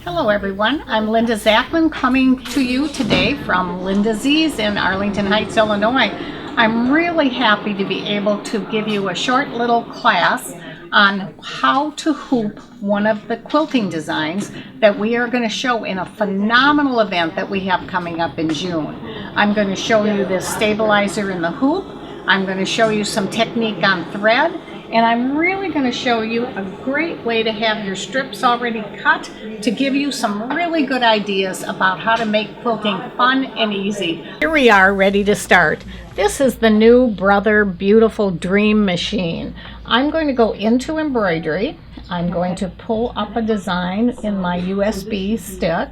Hello everyone, I'm Linda Zachman coming to you today from LindaZ's in Arlington Heights, Illinois. I'm really happy to be able to give you a short little class on how to hoop one of the quilting designs that we are going to show in a phenomenal event that we have coming up in June. I'm going to show you this stabilizer in the hoop. I'm going to show you some technique on thread. And I'm really going to show you a great way to have your strips already cut to give you some really good ideas about how to make quilting fun and easy. Here we are ready to start. This is the new Brother Beautiful Dream Machine. I'm going to go into embroidery. I'm going to pull up a design in my USB stick.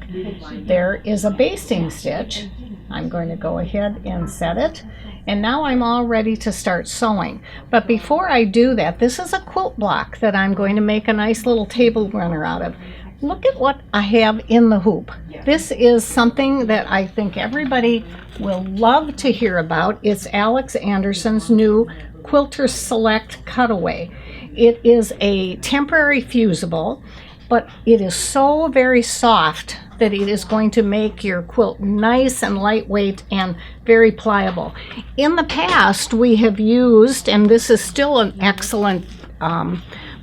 There is a basting stitch. I'm going to go ahead and set it. And now I'm all ready to start sewing. But before I do that, this is a quilt block that I'm going to make a nice little table runner out of. Look at what I have in the hoop. This is something that I think everybody will love to hear about. It's Alex Anderson's new Quilter Select Cutaway. It is a temporary fusible, but it is so very soft that it is going to make your quilt nice and lightweight and very pliable. In the past, we have used, and this is still an excellent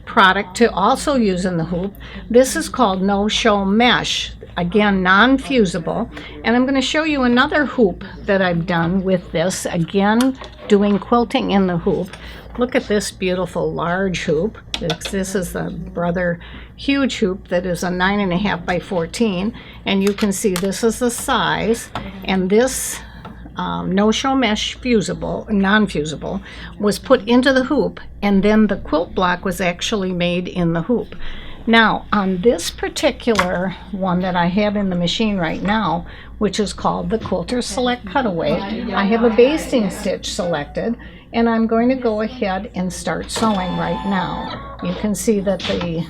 product to also use in the hoop, this is called no-show mesh. Again, non-fusible. And I'm going to show you another hoop that I've done with this, again doing quilting in the hoop. Look at this beautiful large hoop. This is the Brother huge hoop that is a 9.5 by 14, and you can see this is the size, and this no-show mesh fusible, non-fusible, was put into the hoop, and then the quilt block was actually made in the hoop. Now, on this particular one that I have in the machine right now, which is called the Quilter Select Cutaway, I have a basting stitch selected, and I'm going to go ahead and start sewing right now. You can see that the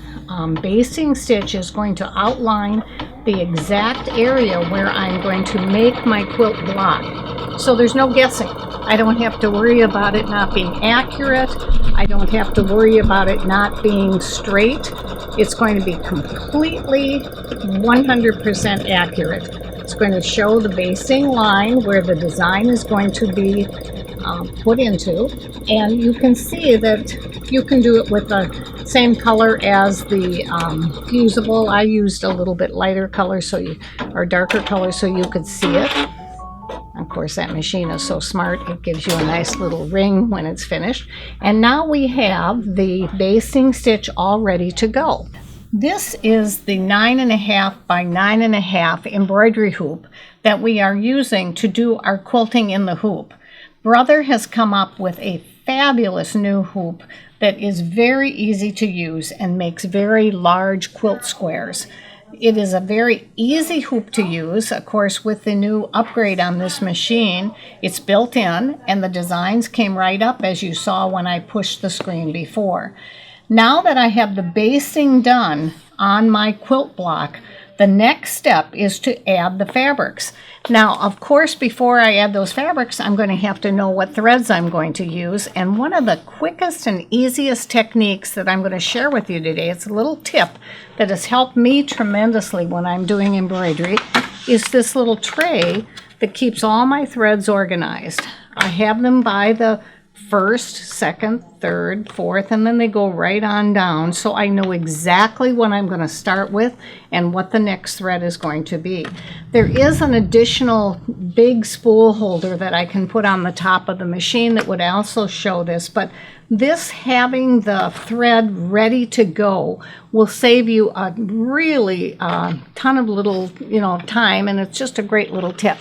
basting stitch is going to outline the exact area where I'm going to make my quilt block. So there's no guessing. I don't have to worry about it not being accurate. I don't have to worry about it not being straight. It's going to be completely 100% accurate. It's going to show the basting line where the design is going to be put into, and you can see that you can do it with the same color as the fusible. I used a little bit lighter color or darker color so you could see it. Of course, that machine is so smart, it gives you a nice little ring when it's finished. And now we have the basting stitch all ready to go. This is the 9.5 by 9.5 embroidery hoop that we are using to do our quilting in the hoop. Brother has come up with a fabulous new hoop that is very easy to use and makes very large quilt squares. It is a very easy hoop to use. Of course, with the new upgrade on this machine, it's built in, and the designs came right up as you saw when I pushed the screen before. Now that I have the basting done on my quilt block, the next step is to add the fabrics. Now, of course, before I add those fabrics, I'm going to have to know what threads I'm going to use. And one of the quickest and easiest techniques that I'm going to share with you today, it's a little tip that has helped me tremendously when I'm doing embroidery, is this little tray that keeps all my threads organized. I have them by the first, second, third, fourth, and then they go right on down, so I know exactly what I'm going to start with and what the next thread is going to be. There is an additional big spool holder that I can put on the top of the machine that would also show this, but this having the thread ready to go will save you a really ton of little time, and it's just a great little tip.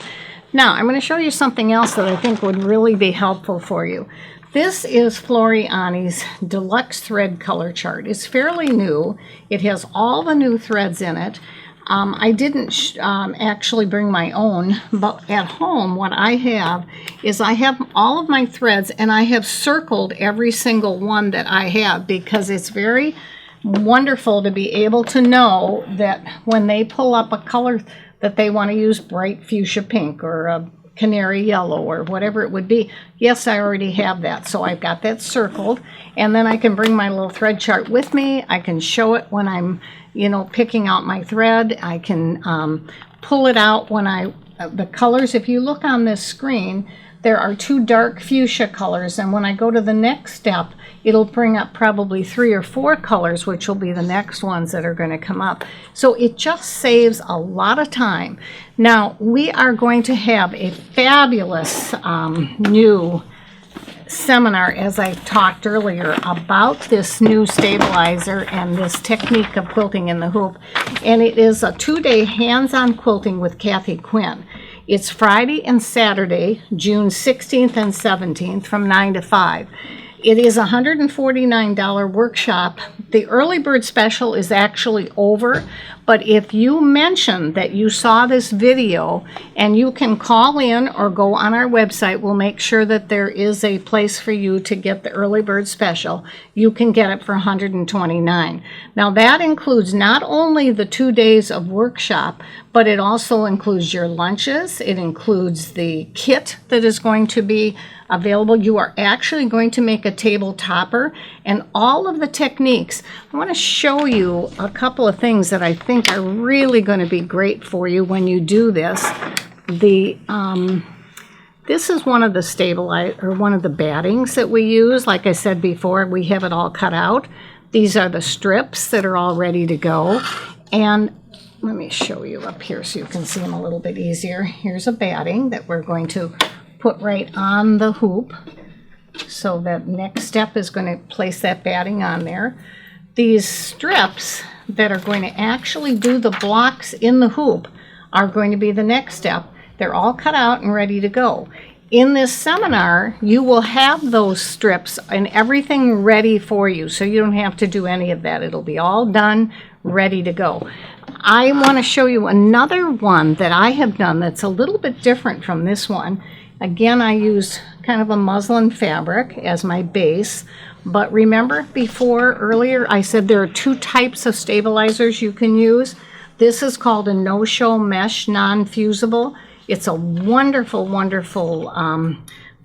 Now, I'm going to show you something else that I think would really be helpful for you. This is Floriani's Deluxe Thread Color Chart. It's fairly new. It has all the new threads in it. I didn't actually bring my own, but at home what I have is I have all of my threads, and I have circled every single one that I have because it's very wonderful to be able to know that when they pull up a color that they want to use, bright fuchsia pink or a canary yellow or whatever it would be. Yes, I already have that, so I've got that circled, and then I can bring my little thread chart with me. I can show it when I'm you know, picking out my thread. I can pull it out when the colors, if you look on this screen, there are 2 dark fuchsia colors, and when I go to the next step, it'll bring up probably 3 or 4 colors, which will be the next ones that are going to come up. So it just saves a lot of time. Now, we are going to have a fabulous new seminar, as I talked earlier, about this new stabilizer and this technique of quilting in the hoop. And it is a 2-day hands-on quilting with Kathy Quinn. It's Friday and Saturday, June 16th and 17th from 9 to 5. It is a $149 workshop. The early bird special is actually over, but if you mention that you saw this video, and you can call in or go on our website, we'll make sure that there is a place for you to get the early bird special. You can get it for $129. Now that includes not only the 2 days of workshop, but it also includes your lunches. It includes the kit that is going to be available. You are actually going to make a table topper and all of the techniques. I want to show you a couple of things that I think are really going to be great for you when you do this. This is one of the one of the battings that we use. Like I said before, we have it all cut out. These are the strips that are all ready to go. And let me show you up here so you can see them a little bit easier. Here's a batting that we're going to put right on the hoop. So that next step is going to place that batting on there. These strips that are going to actually do the blocks in the hoop are going to be the next step. They're all cut out and ready to go. In this seminar, you will have those strips and everything ready for you, so you don't have to do any of that. It'll be all done, ready to go. I want to show you another one that I have done that's a little bit different from this one. Again, I used kind of a muslin fabric as my base, but remember earlier I said there are 2 types of stabilizers you can use. This is called a no-show mesh non-fusible. It's a wonderful, wonderful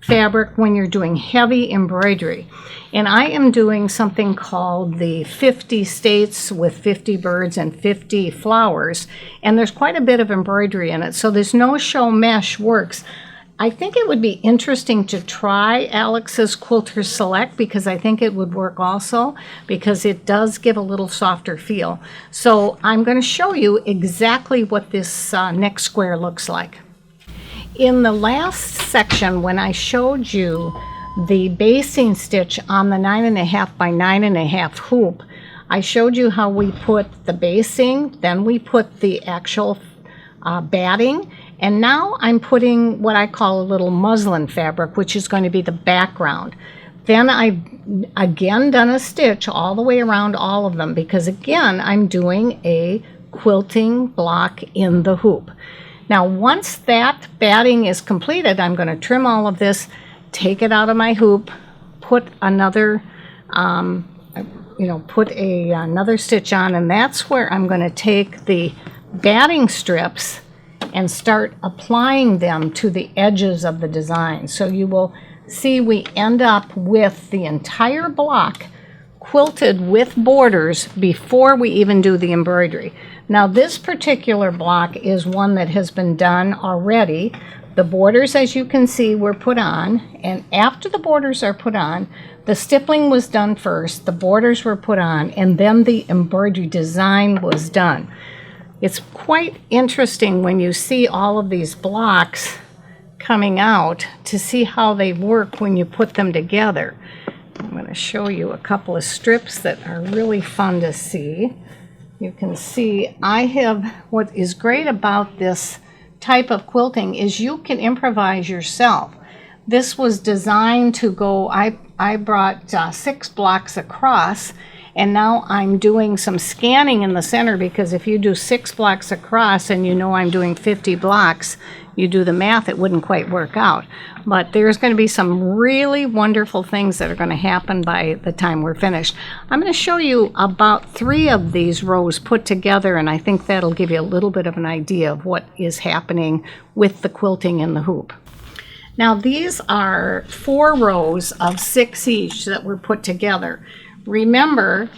fabric when you're doing heavy embroidery. And I am doing something called the 50 states with 50 birds and 50 flowers, and there's quite a bit of embroidery in it. So this no-show mesh works. I think it would be interesting to try Alex's Quilter Select, because I think it would work also, because it does give a little softer feel. So I'm going to show you exactly what this next square looks like. In the last section, when I showed you the basting stitch on the 9.5 by 9.5 hoop, I showed you how we put the basting, then we put the actual batting, and now I'm putting what I call a little muslin fabric, which is going to be the background. Then I've again done a stitch all the way around all of them, because again I'm doing a quilting block in the hoop. Now once that batting is completed, I'm going to trim all of this, take it out of my hoop, put another another stitch on, and that's where I'm going to take the batting strips and start applying them to the edges of the design. So you will see we end up with the entire block quilted with borders before we even do the embroidery. Now this particular block is one that has been done already. The borders, as you can see, were put on, and after the borders are put on, the stippling was done first, the borders were put on, and then the embroidery design was done. It's quite interesting when you see all of these blocks coming out to see how they work when you put them together. I'm going to show you a couple of strips that are really fun to see. You can see what is great about this type of quilting is you can improvise yourself. This was designed to go, I brought 6 blocks across, and now I'm doing some scanning in the center, because if you do 6 blocks across and you know I'm doing 50 blocks, you do the math, it wouldn't quite work out. But there's going to be some really wonderful things that are going to happen by the time we're finished. I'm going to show you about 3 of these rows put together, and I think that'll give you a little bit of an idea of what is happening with the quilting in the hoop. Now these are 4 rows of 6 each that were put together. Remember,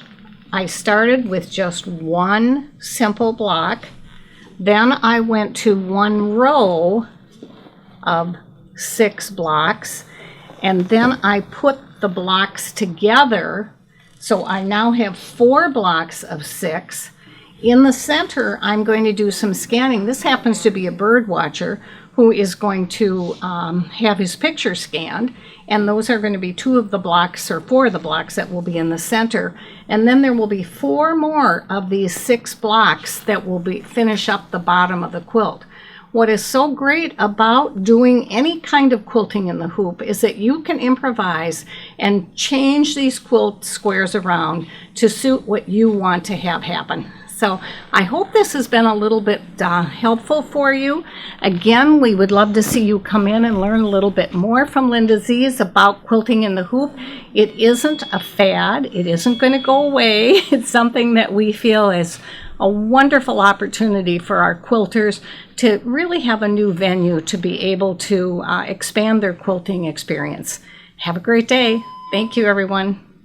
I started with just one simple block. Then I went to one row of 6 blocks, and then I put the blocks together. So I now have 4 blocks of 6. In the center, I'm going to do some scanning. This happens to be a bird watcher who is going to have his picture scanned, and those are going to be 2 of the blocks, or 4 of the blocks that will be in the center. And then there will be 4 more of these 6 blocks that will finish up the bottom of the quilt. What is so great about doing any kind of quilting in the hoop is that you can improvise and change these quilt squares around to suit what you want to have happen. So I hope this has been a little bit helpful for you. Again, we would love to see you come in and learn a little bit more from LindaZ's about quilting in the hoop. It isn't a fad. It isn't going to go away. It's something that we feel is a wonderful opportunity for our quilters to really have a new venue to be able to expand their quilting experience. Have a great day. Thank you, everyone.